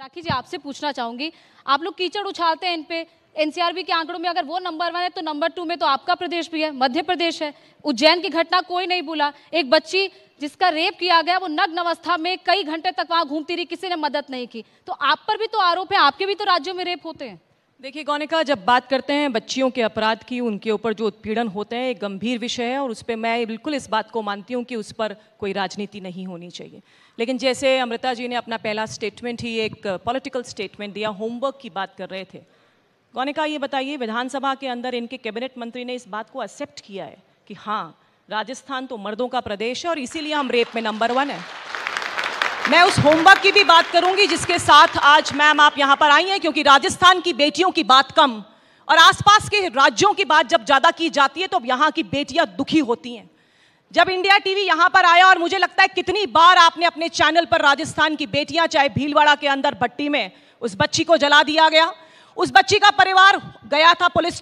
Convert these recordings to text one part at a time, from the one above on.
राखी जी, आपसे पूछना चाहूंगी, आप लोग कीचड़ उछालते हैं इन पे, एनसीआरबी के आंकड़ों में अगर वो नंबर 1 है तो नंबर 2 में तो आपका प्रदेश भी है, मध्य प्रदेश है। उज्जैन की घटना कोई नहीं भूला, एक बच्ची जिसका रेप किया गया वो नग्न अवस्था में कई घंटे तक वहां घूमती रही, किसी ने मदद नहीं की। तो आप पर भी तो आरोप है, आपके भी तो राज्यों में रेप होते हैं। देखिए गौनिका, जब बात करते हैं बच्चियों के अपराध की, उनके ऊपर जो उत्पीड़न होते हैं, एक गंभीर विषय है और उस पर मैं बिल्कुल इस बात को मानती हूँ कि उस पर कोई राजनीति नहीं होनी चाहिए। लेकिन जैसे अमृता जी ने अपना पहला स्टेटमेंट ही एक पॉलिटिकल स्टेटमेंट दिया, होमवर्क की बात कर रहे थे। गौनिका ये बताइए, विधानसभा के अंदर इनके कैबिनेट मंत्री ने इस बात को एक्सेप्ट किया है कि हाँ, राजस्थान तो मर्दों का प्रदेश है और इसीलिए हम रेप में नंबर 1 है। मैं उस होमवर्क की भी बात करूंगी जिसके साथ आज मैम आप यहां पर आई हैं, क्योंकि राजस्थान की बेटियों की बात कम और आसपास के राज्यों की बात जब ज्यादा की जाती है तो यहां की बेटियां दुखी होती हैं। जब इंडिया टीवी यहां पर आया, और मुझे लगता है कितनी बार आपने अपने चैनल पर राजस्थान की बेटियां, चाहे भीलवाड़ा के अंदर भट्टी में उस बच्ची को जला दिया गया, उस बच्ची का परिवार गया था पुलिस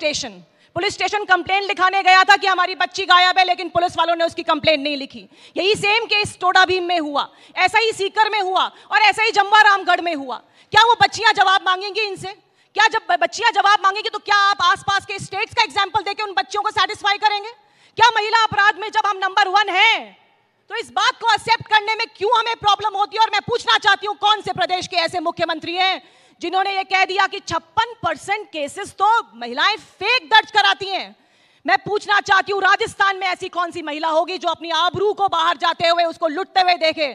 स्टेशन कंप्लेंट लिखाने गया था कि हमारी बच्ची गायब है, लेकिन पुलिस वालों ने उसकी कंप्लेंट नहीं लिखी। यही सेम केस टोडा भीम में हुआ, ऐसा ही सीकर में हुआ और ऐसा ही जम्वा रामगढ़ में हुआ। क्या वो बच्चियां जवाब मांगेंगी इनसे? क्या जब बच्चियां जवाब मांगेंगी तो क्या आप आसपास के स्टेट्स का एग्जाम्पल देके उन बच्चियों को सेटिस्फाई करेंगे? क्या महिला अपराध में जब हम नंबर 1 हैं तो इस बात को एक्सेप्ट करने में क्यों हमें प्रॉब्लम होती है? और मैं पूछना चाहती हूं, कौन से प्रदेश के ऐसे मुख्यमंत्री हैं जिन्होंने ये कह दिया कि 56% केसेस तो महिलाएं फेक दर्ज कराती हैं? मैं पूछना चाहती हूं, राजस्थान में ऐसी कौन सी महिला होगी जो अपनी आबरू को बाहर जाते हुए उसको लुटते हुए देखे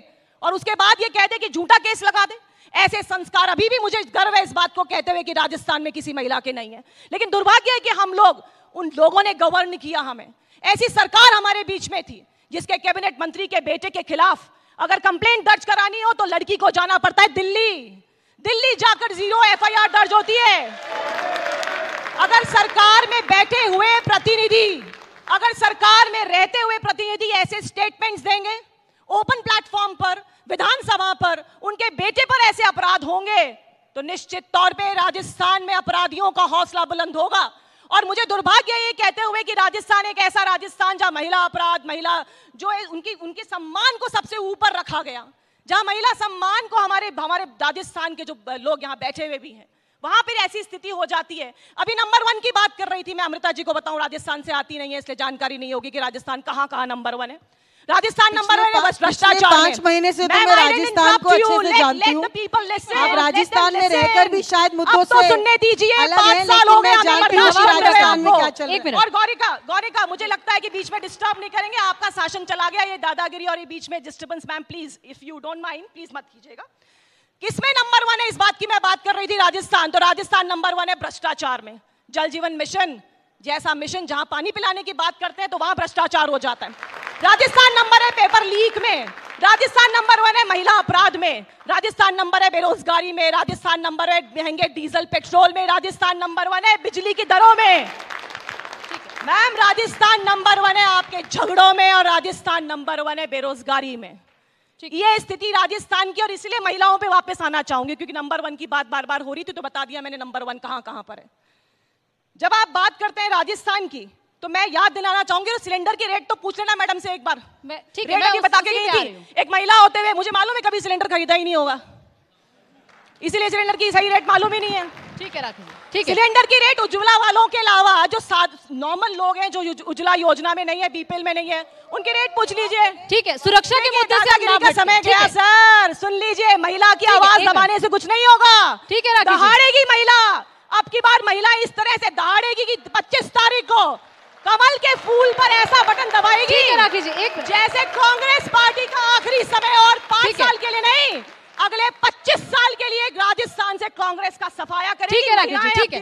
और उसके बाद ये कह दे कि झूठा केस लगा दे? ऐसे संस्कार अभी भी मुझे गर्व है इस बात को कहते हुए कि राजस्थान में किसी महिला के नहीं है। लेकिन दुर्भाग्य है कि हम लोग, उन लोगों ने गवर्न किया हमें। ऐसी सरकार हमारे बीच में थी जिसके कैबिनेट मंत्री के बेटे के खिलाफ अगर कंप्लेंट दर्ज करानी हो तो लड़की को जाना पड़ता है दिल्ली जाकर 0 FIR दर्ज होती है। अगर सरकार में बैठे हुए प्रतिनिधि, अगर सरकार में रहते हुए प्रतिनिधि ऐसे स्टेटमेंट्स देंगे ओपन प्लेटफॉर्म पर, विधानसभा पर, उनके बेटे पर ऐसे अपराध होंगे तो निश्चित तौर पे राजस्थान में अपराधियों का हौसला बुलंद होगा। और मुझे दुर्भाग्य ये कहते हुए कि राजस्थान एक ऐसा राजस्थान जहां महिला अपराध, महिला जो है उनके सम्मान को सबसे ऊपर रखा गया, जहां महिला सम्मान को हमारे राजस्थान के जो लोग यहाँ बैठे हुए भी हैं, वहां पर ऐसी स्थिति हो जाती है। अभी नंबर 1 की बात कर रही थी मैं, अमृता जी को बताऊं, राजस्थान से आती नहीं है इसलिए जानकारी नहीं होगी कि राजस्थान कहां नंबर 1 है। राजस्थान नंबर 1 है भ्रष्टाचार में। 5 महीने से तो मैं राजस्थान को अच्छे से जानती हूँ। आप राजस्थान में रहकर भी शायद मुद्दों से सुनने दीजिए, 5 साल हो गए राजस्थान में क्या चल रहा है। और गौरिका मुझे लगता है कि बीच में डिस्टर्ब नहीं करेंगे, आपका शासन चला गया, ये दादागिरी और ये बीच में disturbance ma'am please, if you don't mind, please मत कीजिएगा। किसमें नंबर 1 है? इस बात की मैं बात कर रही थी राजस्थान, तो राजस्थान नंबर 1 है भ्रष्टाचार में। जल जीवन मिशन जैसा मिशन जहां पानी पिलाने की बात करते हैं तो वहां भ्रष्टाचार हो जाता है। राजस्थान नंबर है पेपर लीक में, राजस्थान नंबर 1 है महिला अपराध में, राजस्थान नंबर है बेरोजगारी में, राजस्थान नंबर है महंगे डीजल पेट्रोल में, राजस्थान नंबर 1 है बिजली की दरों में। मैम राजस्थान नंबर 1 है आपके झगड़ों में और राजस्थान नंबर 1 है बेरोजगारी में। ये स्थिति राजस्थान की, और इसलिए महिलाओं पे वापस आना चाहूंगी क्योंकि नंबर 1 की बात बार बार हो रही थी तो बता दिया मैंने नंबर 1 कहां पर है। जब आप बात करते हैं राजस्थान की तो मैं याद दिलाना चाहूंगी, सिलेंडर की रेट तो पूछ लेना मैडम से एक बार। ठीक है, मैं बता के गई थी, एक महिला होते हुए मुझे मालूम है कभी सिलेंडर खरीदा ही नहीं होगा, इसीलिए सिलेंडर की सही रेट मालूम ही नहीं है। ठीक है राखी, ठीक है। सिलेंडर की रेट उज्ज्वला वालों के अलावा जो नॉर्मल लोग हैं जो उज्ज्वला योजना में नहीं है, बीपीएल में नहीं है, उनकी रेट पूछ लीजिए। ठीक है, सुरक्षा के मुद्दे से समय गया सर, सुन लीजिए, महिला की आवाज दबाने से कुछ नहीं होगा। ठीक है, दहाड़ेगी महिला, अब की बार महिला इस तरह से दहाड़ेगी कि 25 तारीख को कमल के फूल पर ऐसा बटन दबाएगी। ठीक है राखी जी, एक जैसे कांग्रेस पार्टी का आखिरी समय, और 5 साल के लिए नहीं, अगले 25 साल के लिए राजस्थान से कांग्रेस का सफाया करेगी। ठीक है राखी जी, ठीक है।